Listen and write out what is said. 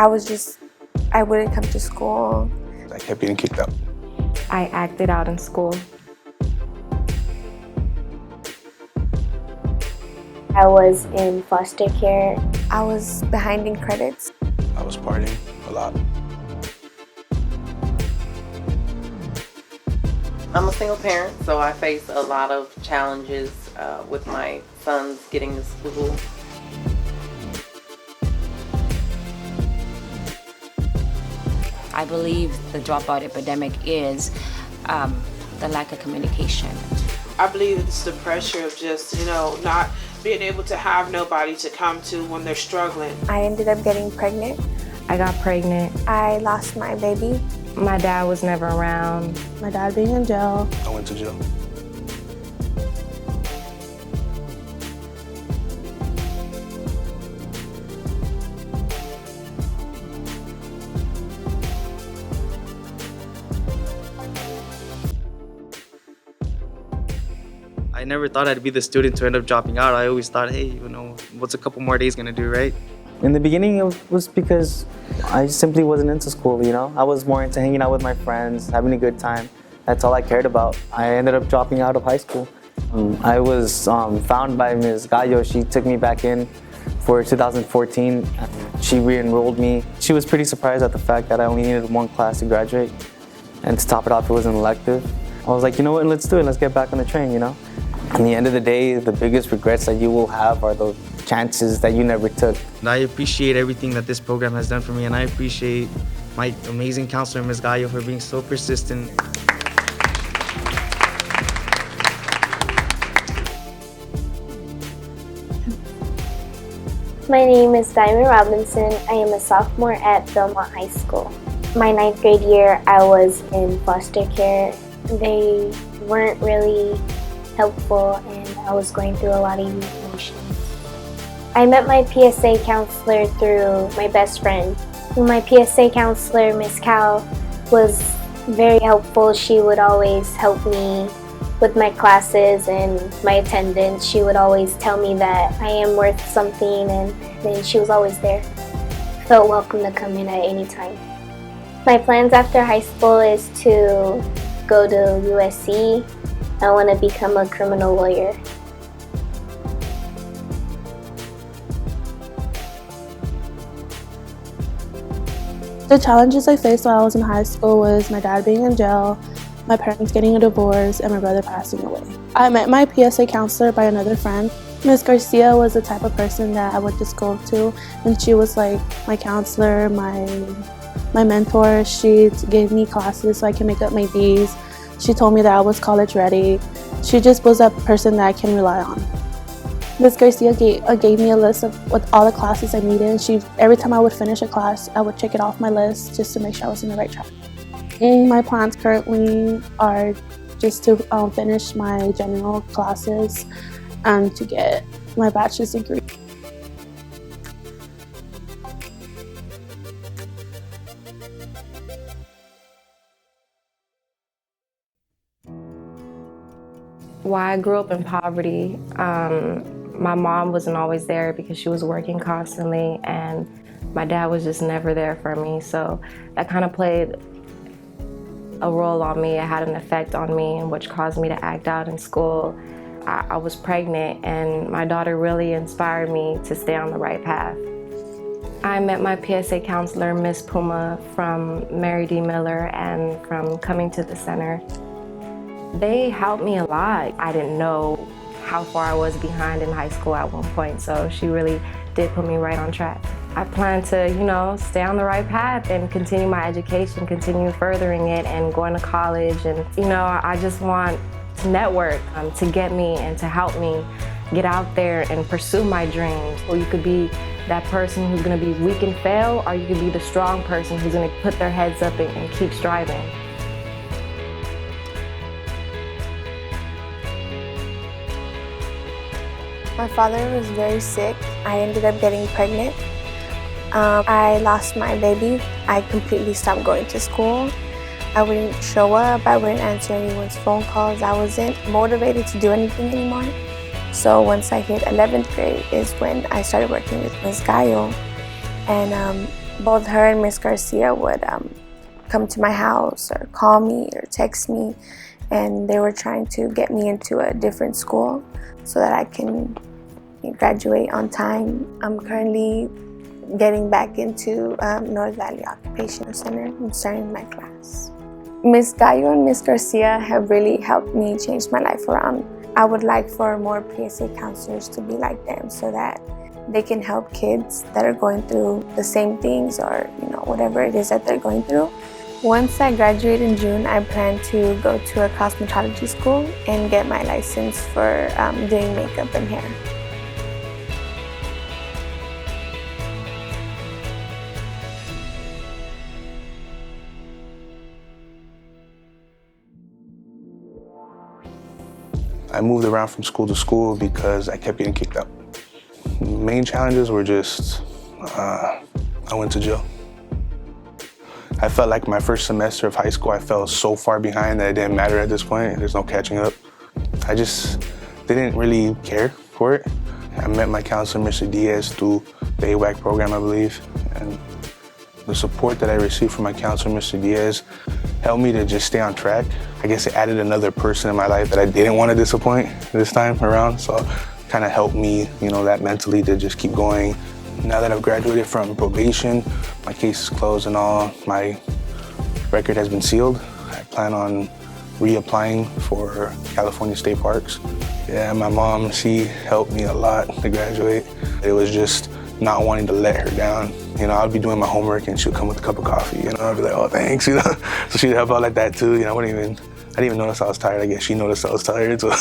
I wouldn't come to school. I kept getting kicked out. I acted out in school. I was in foster care. I was behind in credits. I was partying a lot. I'm a single parent, so I face a lot of challenges with my sons getting to school. I believe the dropout epidemic is the lack of communication. I believe it's the pressure of just, not being able to have nobody to come to when they're struggling. I ended up getting pregnant. I got pregnant. I lost my baby. My dad was never around. My dad being in jail. I went to jail. I never thought I'd be the student to end up dropping out. I always thought, hey, what's a couple more days gonna do, right? In the beginning, it was because I simply wasn't into school, I was more into hanging out with my friends, having a good time. That's all I cared about. I ended up dropping out of high school. I was found by Ms. Gallo. She took me back in for 2014. She re-enrolled me. She was pretty surprised at the fact that I only needed one class to graduate. And to top it off, it was an elective. I was like, you know what, let's do it. Let's get back on the train, At the end of the day, the biggest regrets that you will have are the chances that you never took. And I appreciate everything that this program has done for me, and I appreciate my amazing counselor, Ms. Gallo, for being so persistent. My name is Diamond Robinson. I am a sophomore at Belmont High School. My 9th grade year, I was in foster care. They weren't really helpful, and I was going through a lot of emotions. I met my PSA counselor through my best friend. My PSA counselor, Miss Cal, was very helpful. She would always help me with my classes and my attendance. She would always tell me that I am worth something, and then she was always there. Felt welcome to come in at any time. My plans after high school is to go to USC. I want to become a criminal lawyer. The challenges I faced while I was in high school was my dad being in jail, my parents getting a divorce, and my brother passing away. I met my PSA counselor by another friend. Ms. Garcia was the type of person that I would just go to, and she was like my counselor, my mentor. She gave me classes so I can make up my B's. She told me that I was college ready. She just was a person that I can rely on. Ms. Garcia gave me a list of all the classes I needed. Every time I would finish a class, I would check it off my list just to make sure I was in the right track. My plans currently are just to finish my general classes and to get my bachelor's degree. Why I grew up in poverty, my mom wasn't always there because she was working constantly, and my dad was just never there for me. So that kind of played a role on me. It had an effect on me, which caused me to act out in school. I was pregnant, and my daughter really inspired me to stay on the right path. I met my PSA counselor, Miss Puma, from Mary D. Miller and from Coming to the Center. They helped me a lot. I didn't know how far I was behind in high school at one point, so she really did put me right on track. I plan to, stay on the right path and continue my education, continue furthering it and going to college. And, I just want to network to get me and to help me get out there and pursue my dreams. Or you could be that person who's gonna be weak and fail, or you could be the strong person who's gonna put their heads up and keep striving. My father was very sick. I ended up getting pregnant. I lost my baby. I completely stopped going to school. I wouldn't show up. I wouldn't answer anyone's phone calls. I wasn't motivated to do anything anymore. So once I hit 11th grade is when I started working with Ms. Gallo. And Both her and Miss Garcia would come to my house or call me or text me, and they were trying to get me into a different school so that I can graduate on time. I'm currently getting back into North Valley Occupational Center and starting my class. Miss Gallo and Miss Garcia have really helped me change my life around. I would like for more PSA counselors to be like them so that they can help kids that are going through the same things or whatever it is that they're going through. Once I graduate in June, I plan to go to a cosmetology school and get my license for doing makeup and hair. I moved around from school to school because I kept getting kicked out. Main challenges were just, I went to jail. I felt like my first semester of high school, I fell so far behind that it didn't matter at this point. There's no catching up. I just didn't really care for it. I met my counselor, Mr. Diaz, through the AWAC program, I believe. And the support that I received from my counselor, Mr. Diaz, helped me to just stay on track. I guess it added another person in my life that I didn't want to disappoint this time around. So it kind of helped me, that mentally to just keep going. Now that I've graduated from probation, my case is closed and all, my record has been sealed. I plan on reapplying for California State Parks. Yeah, my mom, she helped me a lot to graduate. It was just not wanting to let her down. I'd be doing my homework and she'd come with a cup of coffee, I'd be like, oh, thanks, So she'd help out like that too, I didn't even notice I was tired. I guess she noticed I was tired, so.